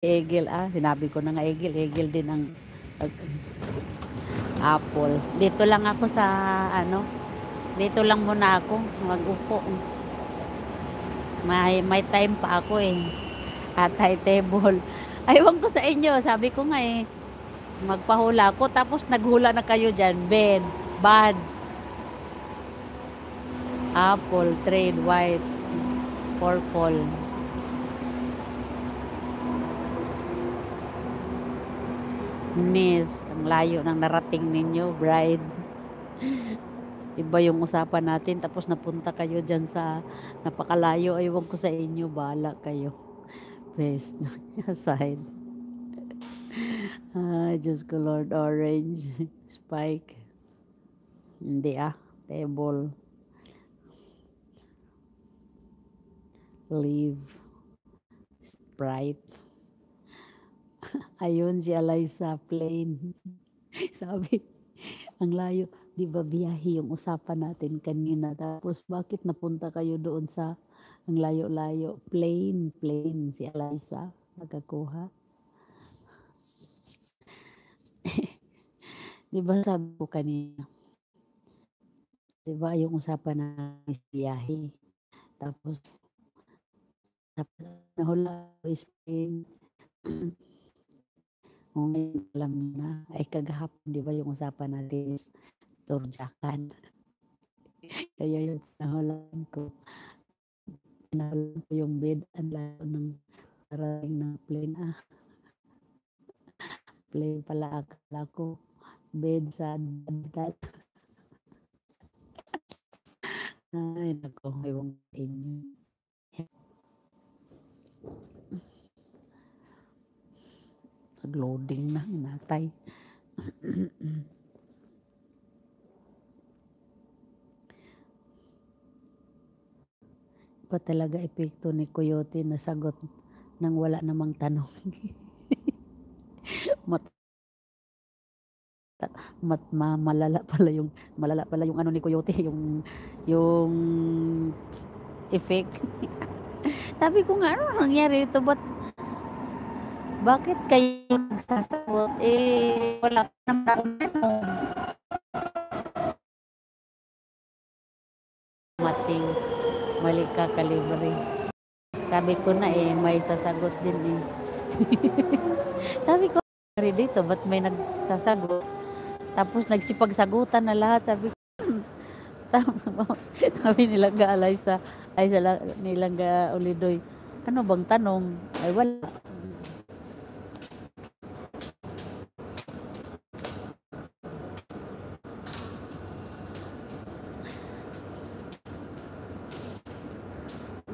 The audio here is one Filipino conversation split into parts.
Egel, sinabi ko na nga egel din ang apple. Dito lang ako sa dito lang muna ako mag-upo. May time pa ako at high table. Aywan ko sa inyo, sabi ko nga magpahula ako tapos naghula na kayo dyan. Ben, bad, apple, trade, white, purple. Nis, ang layo ng narating ninyo, bride. Iba yung usapan natin tapos napunta kayo dyan sa napakalayo. Aywan ko sa inyo, bahala kayo. Best aside. Diyos ko Lord, orange, spike. Hindi table, leave, sprite. Ayun si Eliza, plain. Sabi, ang layo. Di ba biyahe yung usapan natin kanina? Tapos bakit napunta kayo doon sa ang layo-layo? Plain si Eliza. Nakakuha. Di ba sabi ko kanina? Di ba yung usapan natin biyahe? Tapos nahula is plain. Ngayon alam na. Ay kagahapon, di ba yung usapan natin is turjakan. Kaya yung nahulaan ko yung bed, ang layo ng parating na plane. Plane pala akala ko. Bed sa dagdag. Ay, nako, ewan ko inyo. Nag-loading na, hinatay. Ba talaga epekto ni Coyote na sagot nang wala namang tanong. Malala pala yung ano ni Coyote, yung effect. Sabi ko nga, ano nangyari ito? Bakit kayo nagsasagot? Wala pa naman tanong. Mating, mali ka kalibre. Sabi ko na may sasagot din Sabi ko, nangyari dito, ba't may nagsasagot? Tapos nagsipagsagutan na lahat. Sabi ko, sabi nilangga Eliza, nilangga Ulidoy, ano bang tanong? Ay wala.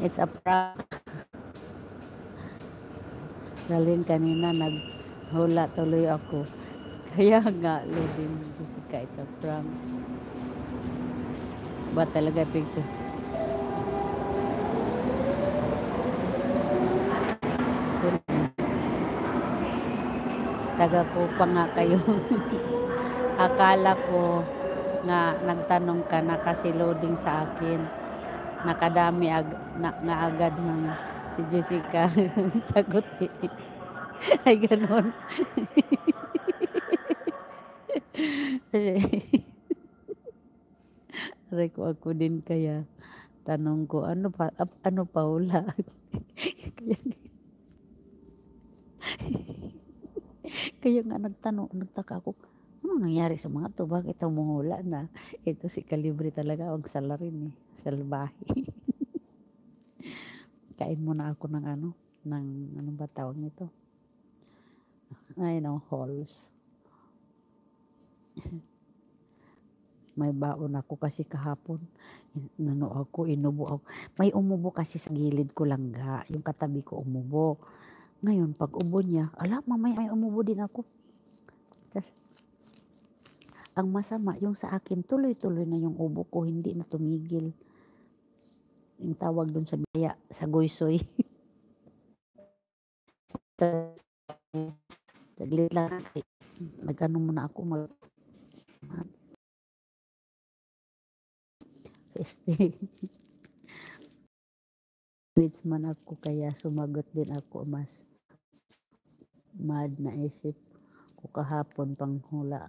It's a prank. Dalhin kanina naghula tuloy ako. Kaya nga, Lodin, Jessica, it's a prank. Ba talaga epekto? Taga ko pa nga kayo. Akala ko nga nagtanong ka na kasi loading sa akin. Nakadami nga agad ng si Jessica sagot Ay ganon. Kasi ako din kaya tanong ko ano Paula. Kaya nga nagtaka ako, ano nangyari sa mga to? Bakit humuhula na? Ito si Kalibre talaga, ang salarin salbahe. Kain muna ako ng ano ba tawag nito? Ay no, halls. May baon ako kasi kahapon. Inubo ako. May umubo kasi sa gilid ko langga. Yung katabi ko umubo. Ngayon, pag ubo niya, mamaya may umubo din ako. Ang masama, yung sa akin, tuloy-tuloy na yung ubo ko, hindi na tumigil. Yung tawag dun sa baya, sa goysoy. Saglit lang. Nag-ano muna ako, Tweets man ako, kaya sumagot din ako mas Mad na isip ko kahapon panghula.